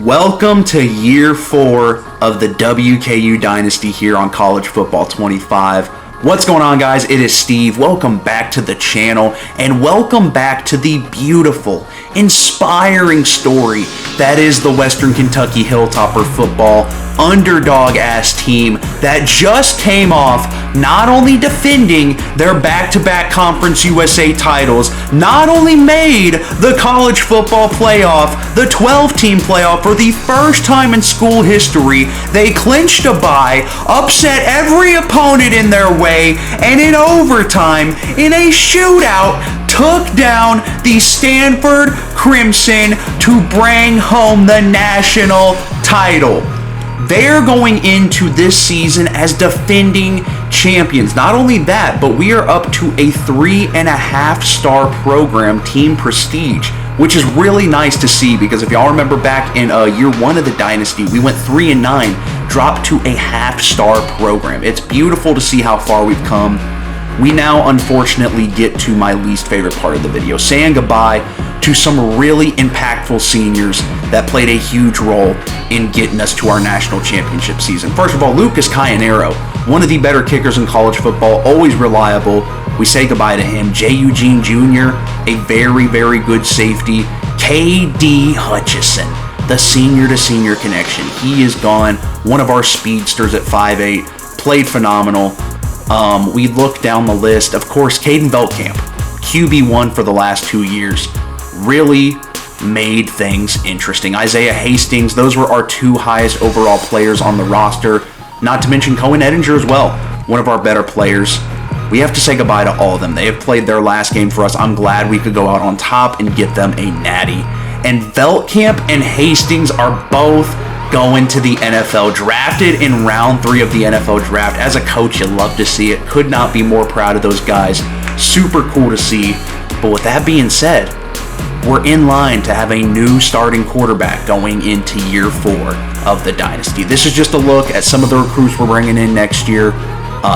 Welcome to year 4 of the WKU Dynasty here on College Football 25. What's going on, guys? It is Steve. Welcome back to the channel and welcome back to the beautiful, inspiring story that is the Western Kentucky Hilltopper football underdog-ass team that just came off not only defending their back-to-back Conference USA titles, not only made the college football playoff, the 12-team playoff for the first time in school history, they clinched a bye, upset every opponent in their way, and in overtime, in a shootout, took down the Stanford Crimson to bring home the national title. They're going into this season as defending champions. Not only that, but we are up to a 3.5-star program, Team Prestige, which is really nice to see because if y'all remember back in year 1 of the Dynasty, we went 3-9, dropped to a half-star program. It's beautiful to see how far we've come. We now unfortunately get to my least favorite part of the video, saying goodbye to some really impactful seniors that played a huge role in getting us to our national championship season. First of all, Lucas Cayanero, one of the better kickers in college football, always reliable. We say goodbye to him. Jay Eugene Jr., a very, very good safety. K.D. Hutchison, the senior-to-senior connection. He is gone. One of our speedsters at 5'8", played phenomenal. We look down the list. Of course, Caden Veltkamp, QB1 for the last 2 years, really made things interesting. Isaiah Hastings, those were our 2 highest overall players on the roster. Not to mention Cohen Edinger as well, one of our better players. We have to say goodbye to all of them. They have played their last game for us. I'm glad we could go out on top and get them a natty. And Veltkamp and Hastings are both going to the NFL, drafted in round 3 of the NFL draft. As a coach, you love to see it. Could not be more proud of those guys. Super cool to see. But with that being said, we're in line to have a new starting quarterback going into year 4 of the Dynasty. This is just a look at some of the recruits we're bringing in next year.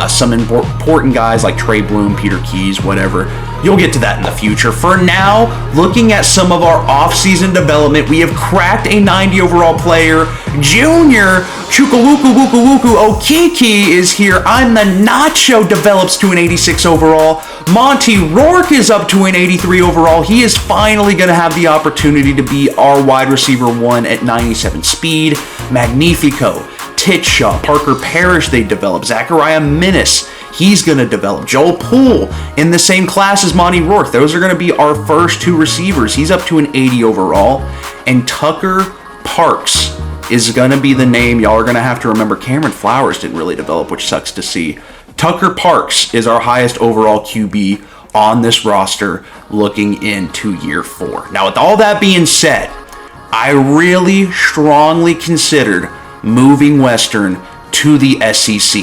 Some important guys like Trey Bloom, Peter Keys, whatever. You'll get to that in the future. For now, looking at some of our off-season development, we have cracked a 90 overall player. Junior Chukwuku Okiki is here. I'm the Nacho develops to an 86 overall. Monty Rourke is up to an 83 overall. He is finally going to have the opportunity to be our wide receiver 1 at 97 speed. Magnifico, Titshaw, Parker Parrish they developed. Zachariah Minnis, he's going to develop. Joel Poole in the same class as Monty Rourke. Those are going to be our first 2 receivers. He's up to an 80 overall. And Tucker Parks is going to be the name y'all are going to have to remember. Cameron Flowers didn't really develop, which sucks to see. Tucker Parks is our highest overall QB on this roster looking into year 4. Now, with all that being said, I really strongly considered moving Western to the SEC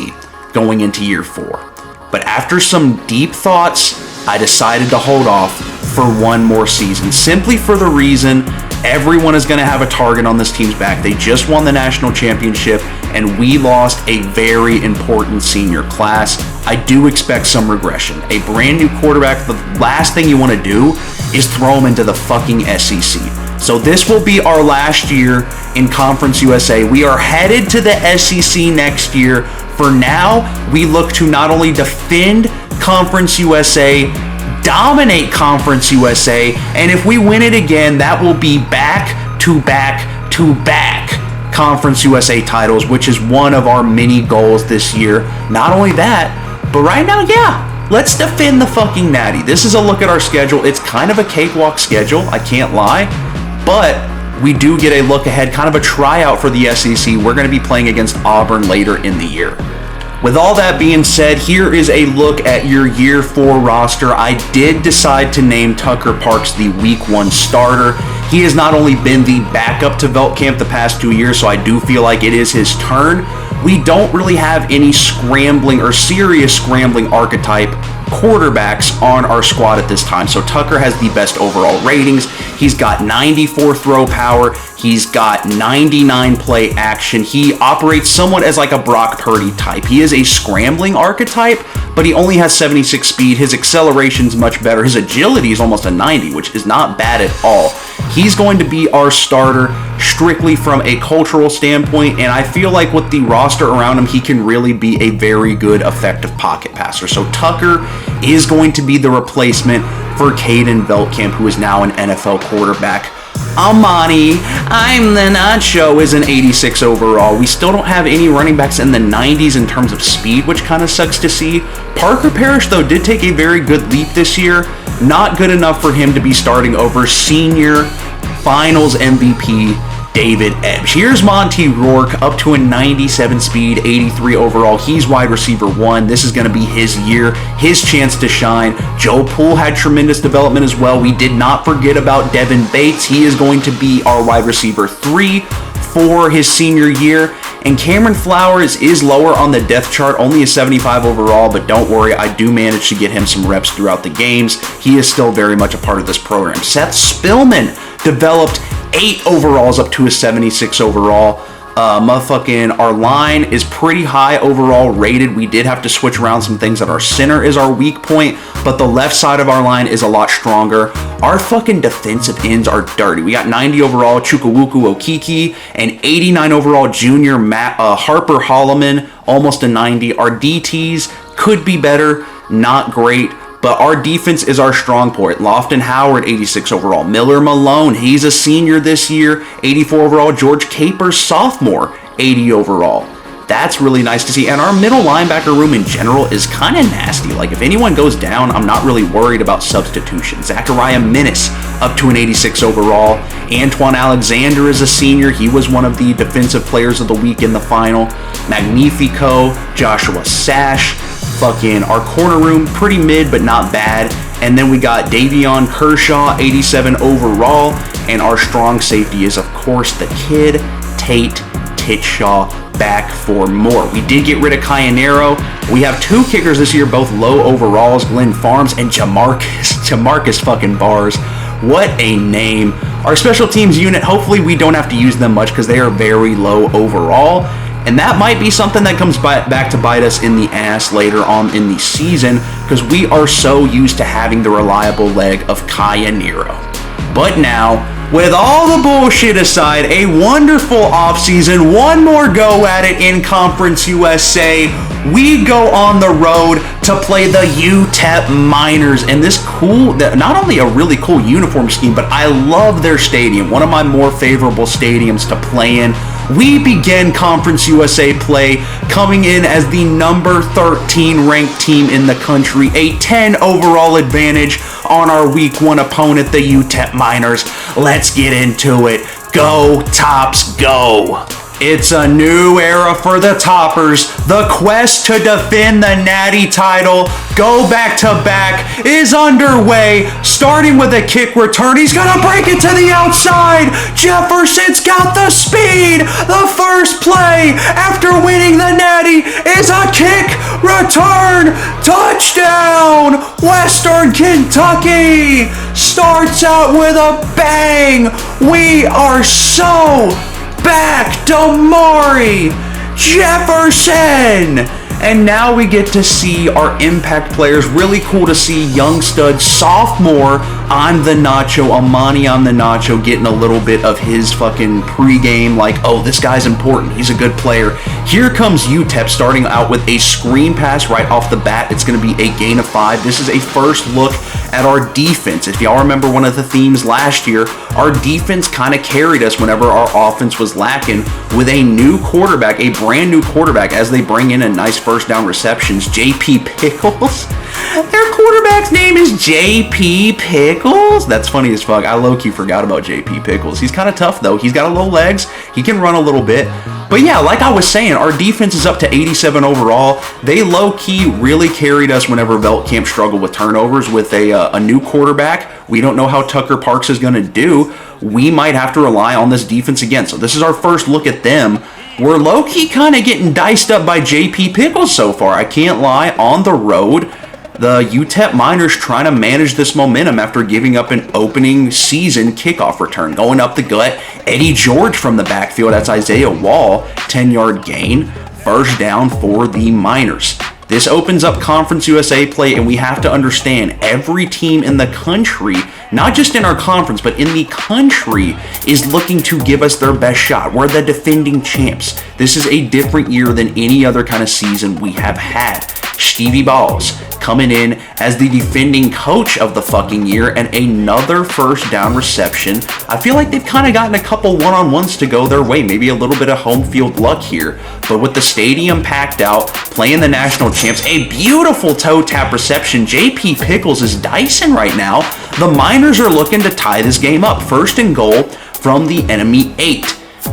going into year 4. But after some deep thoughts, I decided to hold off for 1 more season, simply for the reason everyone is going to have a target on this team's back. They just won the national championship, and we lost a very important senior class. I do expect some regression. A brand new quarterback, the last thing you want to do is throw him into the fucking SEC. So this will be our last year in Conference USA. We are headed to the SEC next year. For now, we look to not only defend Conference USA, dominate Conference USA, and if we win it again, that will be back-to-back Conference USA titles, which is one of our many goals this year. Not only that, but right now, yeah, let's defend the fucking natty. This is a look at our schedule. It's kind of a cakewalk schedule, I can't lie, but we do get a look ahead, kind of a tryout for the SEC. We're going to be playing against Auburn later in the year. With all that being said, here is a look at your year 4 roster. I did decide to name Tucker Parks the week 1 starter. He has not only been the backup to Veltkamp the past 2 years, so I do feel like it is his turn. We don't really have any scrambling or serious scrambling archetype quarterbacks on our squad at this time. So Tucker has the best overall ratings. He's got 94 throw power. He's got 99 play action. He operates somewhat as like a Brock Purdy type. He is a scrambling archetype, but he only has 76 speed. His acceleration's much better. His agility is almost a 90, which is not bad at all. He's going to be our starter strictly from a cultural standpoint, and I feel like with the roster around him, he can really be a very good, effective pocket passer. So Tucker is going to be the replacement for Caden Veltkamp, who is now an NFL quarterback. Amani, I'm the Nacho, is an 86 overall. We still don't have any running backs in the 90s in terms of speed, which kind of sucks to see. Parker Parrish, though, did take a very good leap this year. Not good enough for him to be starting over senior finals MVP David Ebge. Here's Monty Rourke, up to a 97 speed, 83 overall. He's wide receiver 1. This is going to be his year, his chance to shine. Joe Poole had tremendous development as well. We did not forget about Devin Bates. He is going to be our wide receiver 3 for his senior year. And Cameron Flowers is lower on the depth chart, only a 75 overall, but don't worry, I do manage to get him some reps throughout the games. He is still very much a part of this program. Seth Spillman developed 8 overalls up to a 76 overall. Our line is pretty high overall rated. We did have to switch around some things. That our center is our weak point, but the left side of our line is a lot stronger. Our fucking defensive ends are dirty. We got 90 overall Chukwuebuka Okeke and 89 overall junior Harper Holloman, almost a 90. Our DTs could be better, not great. But our defense is our strong point. Lofton Howard, 86 overall. Miller Malone, he's a senior this year, 84 overall. George Capers, sophomore, 80 overall. That's really nice to see. And our middle linebacker room in general is kind of nasty. Like, if anyone goes down, I'm not really worried about substitution. Zachariah Minnis, up to an 86 overall. Antoine Alexander is a senior. He was one of the defensive players of the week in the final. Magnifico, Joshua Sash. Our corner room, pretty mid, but not bad. And then we got Davion Kershaw, 87 overall. And our strong safety is, of course, the kid, Tate Titshaw, back for more. We did get rid of Cyanero. We have 2 kickers this year, both low overalls, Glenn Farms and Jamarcus fucking Bars. What a name. Our special teams unit, hopefully we don't have to use them much because they are very low overall. And that might be something that comes back to bite us in the ass later on in the season, because we are so used to having the reliable leg of Cyanero. But now, with all the bullshit aside, a wonderful offseason, one more go at it in Conference USA. We go on the road to play the UTEP Miners, and this not only a really cool uniform scheme, but I love their stadium, one of my more favorable stadiums to play in. We begin Conference USA play coming in as the number 13 ranked team in the country, a 10 overall advantage on our week 1 opponent, the UTEP Miners. Let's get into it. Go Tops, go! It's a new era for the Toppers. The quest to defend the Natty title, go back to back, is underway. Starting with a kick return, he's gonna break it to the outside. Jefferson's got the speed. The first play after winning the Natty is a kick return touchdown. Western Kentucky starts out with a bang. We are so back, Damari Jefferson. And now we get to see our impact players. Really cool to see young stud sophomore on the Nacho, Amani on the Nacho, getting a little bit of his fucking pregame, like, oh, this guy's important, he's a good player. Here comes UTEP starting out with a screen pass right off the bat. It's going to be a gain of 5. This is a first look at our defense. If y'all remember one of the themes last year, our defense kind of carried us whenever our offense was lacking, with a new quarterback, a brand new quarterback, as they bring in a nice first down receptions. JP Pickles. Their quarterback's name is JP Pickles. That's funny as fuck. I low-key forgot about JP Pickles. He's kind of tough, though. He's got low legs. He can run a little bit. But yeah, like I was saying, our defense is up to 87 overall. They low-key really carried us whenever Veltkamp struggled with turnovers. With a new quarterback, we don't know how Tucker Parks is going to do. We might have to rely on this defense again. So this is our first look at them. We're low-key kind of getting diced up by JP Pickles so far. I can't lie. On the road, the UTEP Miners trying to manage this momentum after giving up an opening season kickoff return. Going up the gut, Eddie George from the backfield. That's Isaiah Wall, 10-yard gain. First down for the Miners. This opens up Conference USA play, and we have to understand every team in the country, not just in our conference, but in the country, is looking to give us their best shot. We're the defending champs. This is a different year than any other kind of season we have had. Stevie Balls coming in as the defending coach of the fucking year, and another first down reception. I feel like they've kind of gotten a couple one-on-ones to go their way, maybe a little bit of home field luck here, but with the stadium packed out, playing the national champs, a beautiful toe tap reception. JP Pickles is dicing right now. The Miners are looking to tie this game up. First and goal from the enemy 8.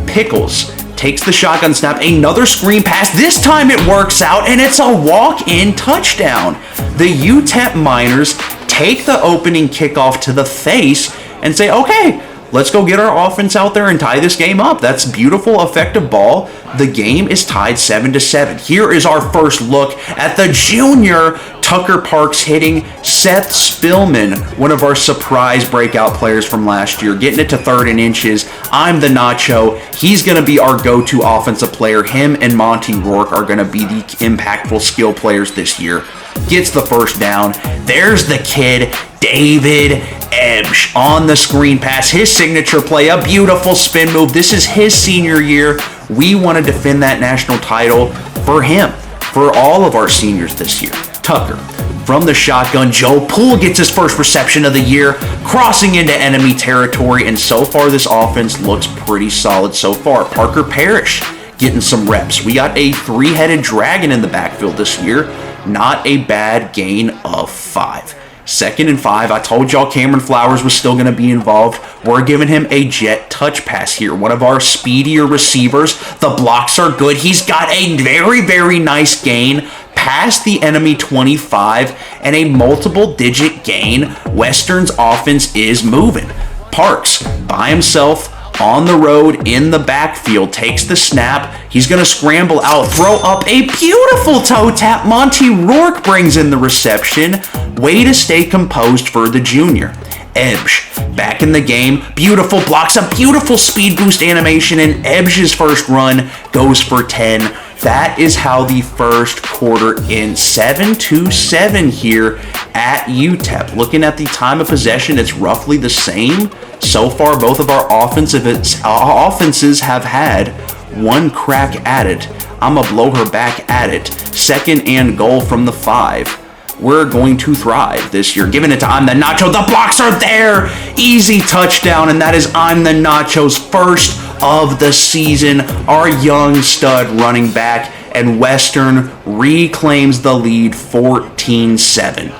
Pickles takes the shotgun snap, another screen pass. This time it works out, and it's a walk-in touchdown. The UTEP Miners take the opening kickoff to the face and say, okay, let's go get our offense out there and tie this game up. That's beautiful, effective ball. The game is tied 7-7. Here is our first look at the junior Tucker Parks hitting Seth Spillman, one of our surprise breakout players from last year, getting it to 3rd and inches. I'm the Nacho. He's going to be our go-to offensive player. Him and Monty Rourke are going to be the impactful skill players this year. Gets the first down. There's the kid, David Ebsch, on the screen pass. His signature play, a beautiful spin move. This is his senior year. We want to defend that national title for him, for all of our seniors this year. Tucker from the shotgun. Joe Poole gets his first reception of the year, crossing into enemy territory, and so far this offense looks pretty solid so far. Parker Parrish getting some reps. We got a 3-headed dragon in the backfield this year. Not a bad gain of 5. 2nd and 5. I told y'all Cameron Flowers was still going to be involved. We're giving him a jet touch pass here. One of our speedier receivers. The blocks are good. He's got a very, very nice gain past the enemy 25 and a multiple digit gain. Western's offense is moving. Parks by himself on the road in the backfield, takes the snap. He's going to scramble out, throw up a beautiful toe tap. Monty Rourke brings in the reception. Way to stay composed for the junior. Ebsch back in the game. Beautiful blocks, a beautiful speed boost animation, and Ebsch's first run goes for 10. That is how the first quarter ends. 7-7 here at UTEP. Looking at the time of possession, it's roughly the same. So far, both of our offenses have had one crack at it. I'm going to blow her back at it. 2nd and goal from the 5. We're going to thrive this year. Giving it to I'm the Nacho. The blocks are there. Easy touchdown, and that is I'm the Nacho's first of the season. Our young stud running back, and Western reclaims the lead 14-7.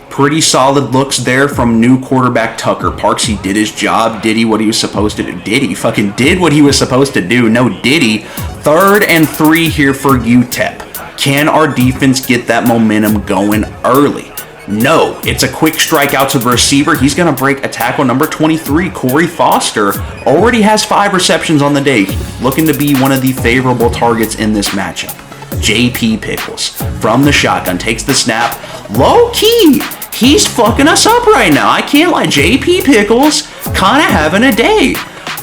Pretty solid looks there from new quarterback Tucker Parks. He did his job. Did he what he was supposed to do? Did he? Fucking did what he was supposed to do. No, did he? 3rd and 3 here for UTEP. Can our defense get that momentum going early? No. It's a quick strike out to the receiver. He's going to break a tackle. Number 23, Corey Foster, already has 5 receptions on the day. Looking to be one of the favorable targets in this matchup. JP Pickles from the shotgun takes the snap. Low key, he's fucking us up right now. I can't lie. JP Pickles kind of having a day.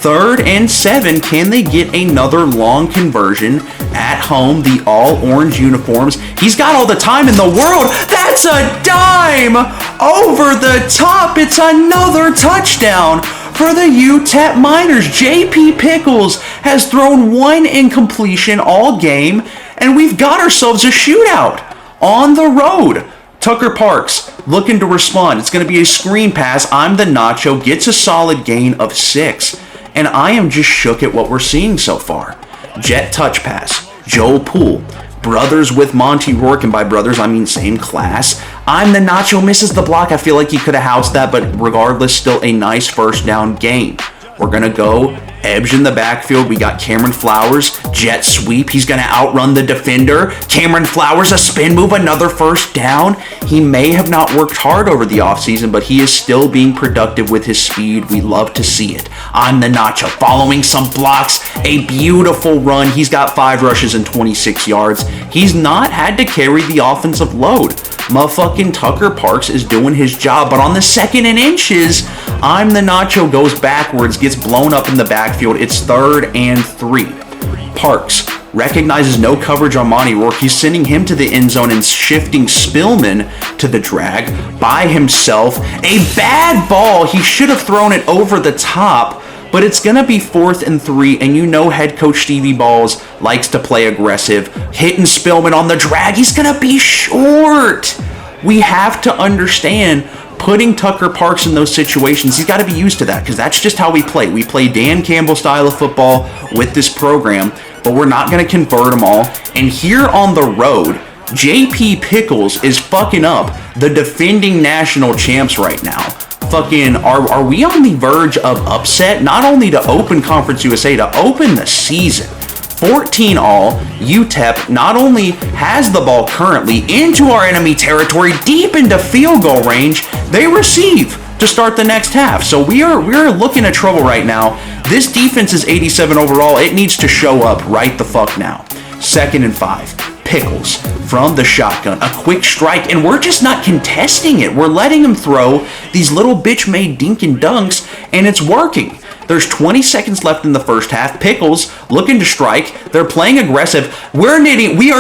3rd and 7. Can they get another long conversion at home? The all-orange uniforms. He's got all the time in the world. That's a dime over the top. It's another touchdown for the UTEP Miners. JP Pickles has thrown 1 incompletion all game, and we've got ourselves a shootout on the road. Tucker Parks looking to respond. It's going to be a screen pass. I'm the Nacho. Gets a solid gain of 6. And I am just shook at what we're seeing so far. Jet touch pass. Joe Poole. Brothers with Monty Rourke, and by brothers I mean same class. I'm the Nacho misses the block. I feel like he could have housed that, but regardless, still a nice first down gain. We're going to go Ebsch in the backfield. We got Cameron Flowers, jet sweep. He's going to outrun the defender. Cameron Flowers, a spin move, another first down. He may have not worked hard over the offseason, but he is still being productive with his speed. We love to see it. I'm the Nacho following some blocks, a beautiful run. He's got 5 rushes and 26 yards. He's not had to carry the offensive load. Motherfucking Tucker Parks is doing his job, but on the 2nd and inches, I'm the Nacho goes backwards, gets blown up in the backfield. It's 3rd and 3. Parks recognizes no coverage on Monty Rourke. He's sending him to the end zone and shifting Spillman to the drag by himself. A bad ball. He should have thrown it over the top, but it's going to be 4th and 3, and you know head coach Stevie Balls likes to play aggressive. Hitting Spillman on the drag. He's going to be short. We have to understand putting Tucker Parks in those situations, he's got to be used to that because that's just how we play. We play Dan Campbell style of football with this program, but we're not going to convert them all. And here on the road, JP Pickles is fucking up the defending national champs right now. Fucking, are we on the verge of upset? Not only to open Conference USA, to open the season. 14 all, UTEP not only has the ball currently into our enemy territory, deep into field goal range, they receive to start the next half. So we're looking at trouble right now. This defense is 87 overall. It needs to show up right the fuck now. 2nd and 5. Pickles from the shotgun. A quick strike, and we're just not contesting it. We're letting him throw these little bitch-made dink and dunks, and it's working. There's 20 seconds left in the first half. Pickles looking to strike. They're playing aggressive. We are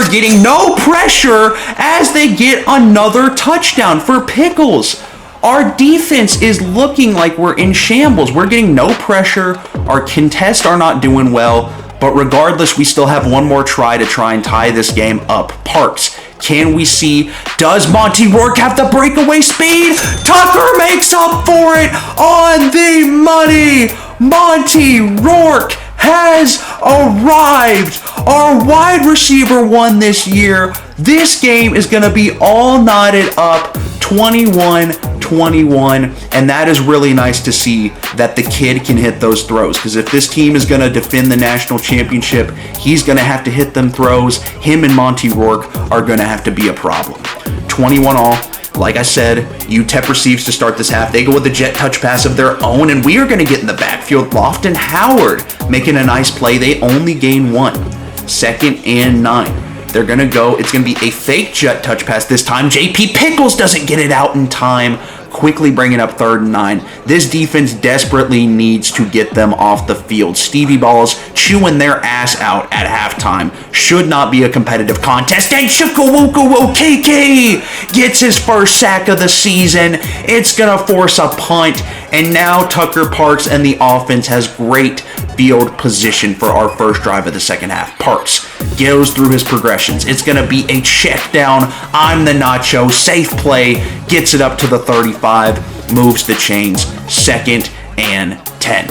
getting no pressure as they get another touchdown for Pickles. Our defense is looking like we're in shambles. We're getting no pressure. Our contests are not doing well. But regardless, we still have one more try and tie this game up. Parks, can we see, does Monty Rourke have the breakaway speed? Tucker makes up for it on the money. Monty Rourke has arrived. Our wide receiver one this year. This game is going to be all knotted up 21-21, and that is really nice to see that the kid can hit those throws, because if this team is going to defend the national championship, he's going to have to hit them throws. Him and Monty Rourke are going to have to be a problem. 21 all. Like I said, UTEP receives to start this half. They go with a jet touch pass of their own, and we are going to get in the backfield. Lofton Howard making a nice play. They only gain 1. 2nd and 9. They're going to go. It's going to be a fake jet touch pass this time. JP Pickles doesn't get it out in time. Quickly bringing up 3rd and 9. This defense desperately needs to get them off the field. Stevie Balls chewing their ass out at halftime. Should not be a competitive contest. And Chukwuka KK gets his first sack of the season. It's going to force a punt. And now Tucker Parks and the offense has great field position for our first drive of the second half. Parks goes through his progressions. It's going to be a check down. I'm the Nacho. Safe play. Gets it up to the 35. Moves the chains. 2nd and 10.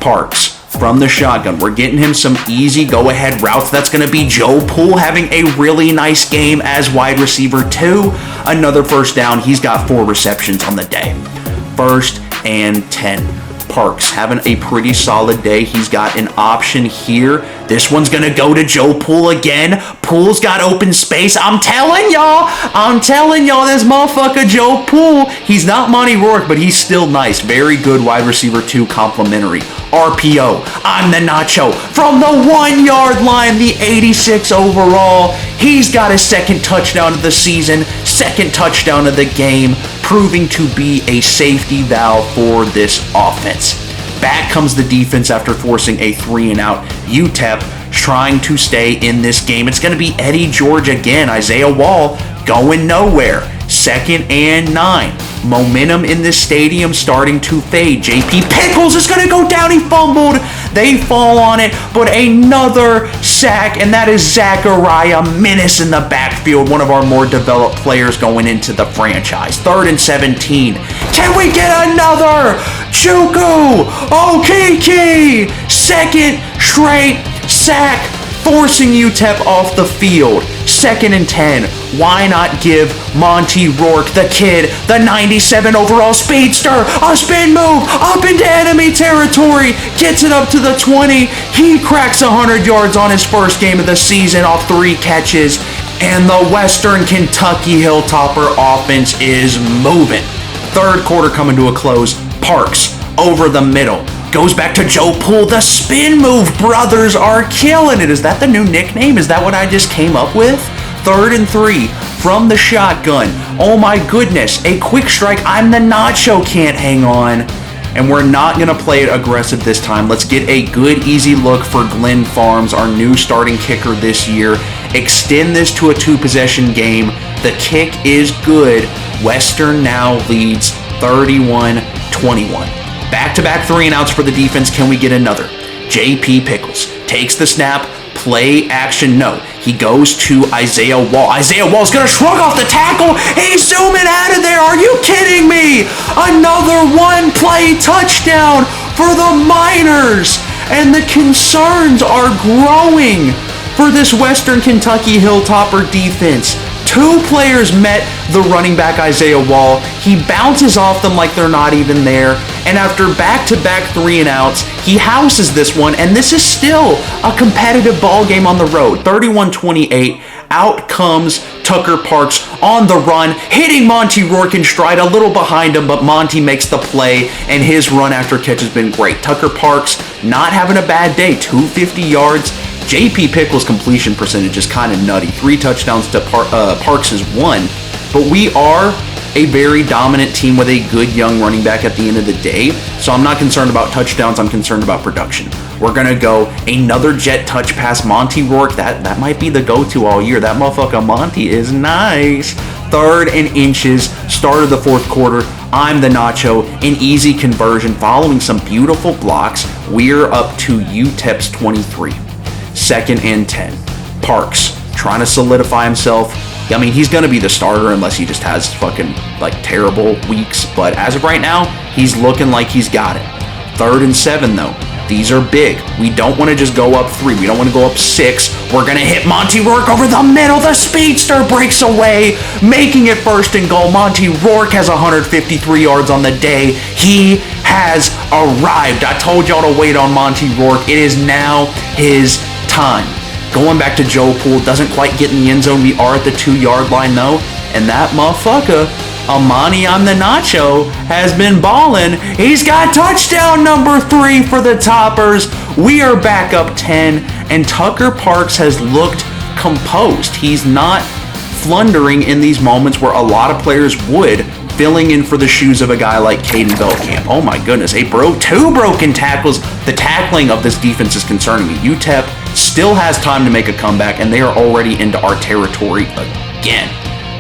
Parks from the shotgun. We're getting him some easy go-ahead routes. That's going to be Joe Poole having a really nice game as wide receiver 2. Another first down. He's got 4 receptions on the day. 1st and 10. Parks having a pretty solid day. He's got an option here. This one's going to go to Joe Poole again. Poole's got open space. I'm telling y'all, this motherfucker Joe Poole, he's not Monty Rourke, but he's still nice. Very good wide receiver 2 complimentary. RPO. I'm the Nacho. From the 1 yard line, the 86 overall. He's got his 2nd touchdown of the season, 2nd touchdown of the game, proving to be a safety valve for this offense. Back comes the defense after forcing a 3-and-out. UTEP trying to stay in this game. It's going to be Eddie George again. Isaiah Wall going nowhere. 2nd and 9. Momentum in this stadium starting to fade. JP Pickles is going to go down. He fumbled. They fall on it, but another sack, and that is Zachariah Menace in the backfield, one of our more developed players going into the franchise. 3rd and 17. Can we get another? Chuku Okeke, 2nd straight sack, forcing UTEP off the field. 2nd and 10. Why not give Monty Rourke, the kid, the 97 overall speedster, a spin move up into enemy territory, gets it up to the 20. He cracks 100 yards on his first game of the season off 3 catches, and the Western Kentucky Hilltopper offense is moving. 3rd quarter coming to a close. Parks over the middle. Goes back to Joe Poole. The spin move brothers are killing it. Is that the new nickname? Is that what I just came up with? 3rd and 3. from the shotgun. Oh my goodness, a quick strike. I'm the Nacho can't hang on. And we're not going to play it aggressive this time. Let's get a good, easy look for Glenn Farms, our new starting kicker this year. Extend this to a 2-possession game. The kick is good. Western now leads 31-21. Back-to-back 3-and-outs for the defense. Can we get another? JP Pickles takes the snap. Play action, no. He goes to Isaiah Wall. Isaiah Wall's gonna shrug off the tackle. He's zooming out of there. Are you kidding me? Another one-play touchdown for the Miners. And the concerns are growing for this Western Kentucky Hilltopper defense. 2 players met the running back Isaiah Wall. He bounces off them like they're not even there. And after back-to-back 3-and-outs, he houses this one. And this is still a competitive ball game on the road. 31-28. Out comes Tucker Parks on the run, hitting Monty Rourke in stride, a little behind him, but Monty makes the play, and his run after catch has been great. Tucker Parks not having a bad day, 250 yards. JP Pickles' completion percentage is kind of nutty. 3 touchdowns to Parks is 1. But we are a very dominant team with a good young running back at the end of the day. So I'm not concerned about touchdowns. I'm concerned about production. We're going to go another jet touch pass. Monty Rourke, that might be the go-to all year. That motherfucker Monty is nice. 3rd and inches, start of the 4th quarter. I'm the Nacho, an easy conversion following some beautiful blocks. We're up to UTEP's 23. 2nd and 10. Parks trying to solidify himself. I mean, he's going to be the starter unless he just has fucking, terrible weeks. But as of right now, he's looking like he's got it. 3rd and 7, though. These are big. We don't want to just go up 3. We don't want to go up 6. We're going to hit Monty Rourke over the middle. The speedster breaks away, making it 1st and goal. Monty Rourke has 153 yards on the day. He has arrived. I told y'all to wait on Monty Rourke. It is now his time. Going back to Joe Poole, doesn't quite get in the end zone. We are at the 2-yard line, though. And that motherfucker, Amani I'm the Nacho, has been balling. He's got touchdown number 3 for the Toppers. We are back up 10, and Tucker Parks has looked composed. He's not flundering in these moments where a lot of players would, filling in for the shoes of a guy like Caden Belkamp. Oh my goodness, 2 broken tackles. The tackling of this defense is concerning me. UTEP still has time to make a comeback, and they are already into our territory again.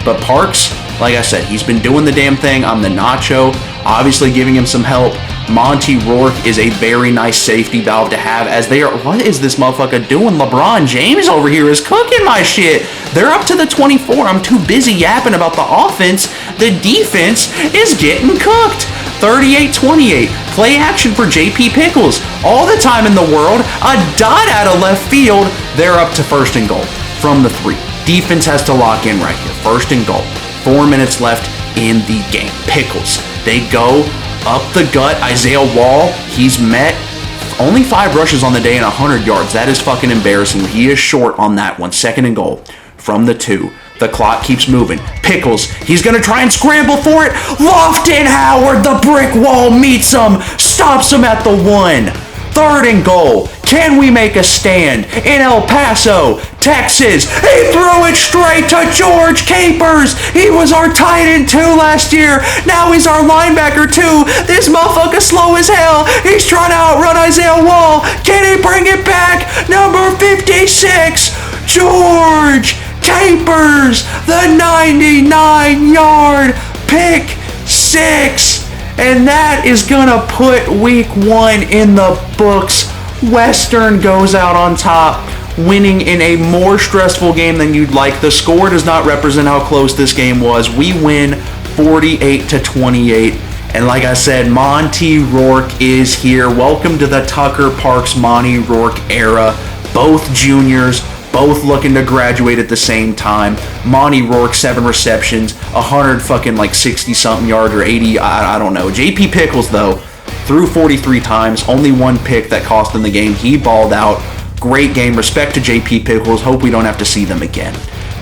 But Parks, like I said, he's been doing the damn thing. I'm the Nacho, obviously giving him some help. Monty Rourke is a very nice safety valve to have as they are. What is this motherfucker doing? LeBron James over here is cooking my shit. They're up to the 24. I'm too busy yapping about the offense. The defense is getting cooked. 38-28. Play action for JP Pickles. All the time in the world. A dot out of left field. They're up to 1st and goal from the 3. Defense has to lock in right here. 1st and goal. 4 minutes left in the game. Pickles. They go up the gut. Isaiah Wall, he's met only 5 rushes on the day and 100 yards. That is fucking embarrassing. He is short on that one. 2nd and goal from the 2. The clock keeps moving. Pickles, he's going to try and scramble for it. Lofton Howard, the brick wall meets him. Stops him at the 1. 3rd and goal. Can we make a stand in El Paso, Texas? He threw it straight to George Capers. He was our tight end 2 last year. Now he's our linebacker 2. This motherfucker slow as hell. He's trying to outrun Isaiah Wall. Can he bring it back? Number 56, George Capers, the 99-yard pick 6. And that is gonna put week 1 in the books. Western goes out on top, winning in a more stressful game than you'd like. The score does not represent how close this game was. We win 48-28. And like I said, Monty Rourke is here. Welcome to the Tucker Parks Monty Rourke era. Both juniors, both looking to graduate at the same time. Monty Rourke, 7 receptions, 60 something yards or 80, I don't know. JP Pickles though, threw 43 times, only 1 pick that cost him the game. He balled out. Great game. Respect to JP Pickles. Hope we don't have to see them again.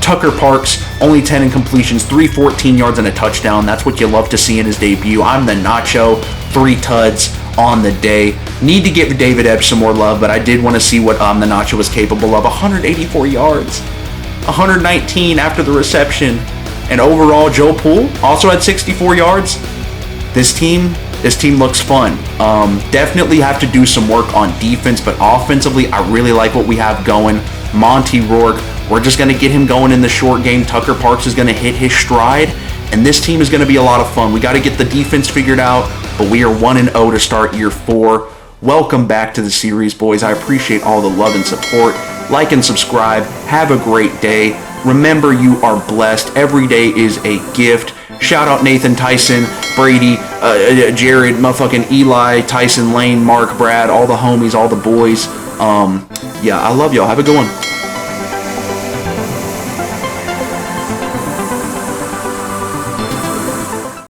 Tucker Parks, only 10 incompletions, 314 yards and a touchdown. That's what you love to see in his debut. I'm the Nacho, 3 tuds on the day. Need to give David Epps some more love, but I did want to see what the Nacho was capable of. 184 yards. 119 after the reception. And overall, Joe Poole also had 64 yards. This team looks fun. Definitely have to do some work on defense, but offensively, I really like what we have going. Monty Rourke, we're just going to get him going in the short game. Tucker Parks is going to hit his stride, and this team is going to be a lot of fun. We got to get the defense figured out, but we are 1-0 to start year 4. Welcome back to the series, boys. I appreciate all the love and support. Like and subscribe. Have a great day. Remember, you are blessed. Every day is a gift. Shout out Nathan, Tyson, Brady, Jared, motherfucking Eli, Tyson, Lane, Mark, Brad, all the homies, all the boys. Yeah, I love y'all. Have a good one.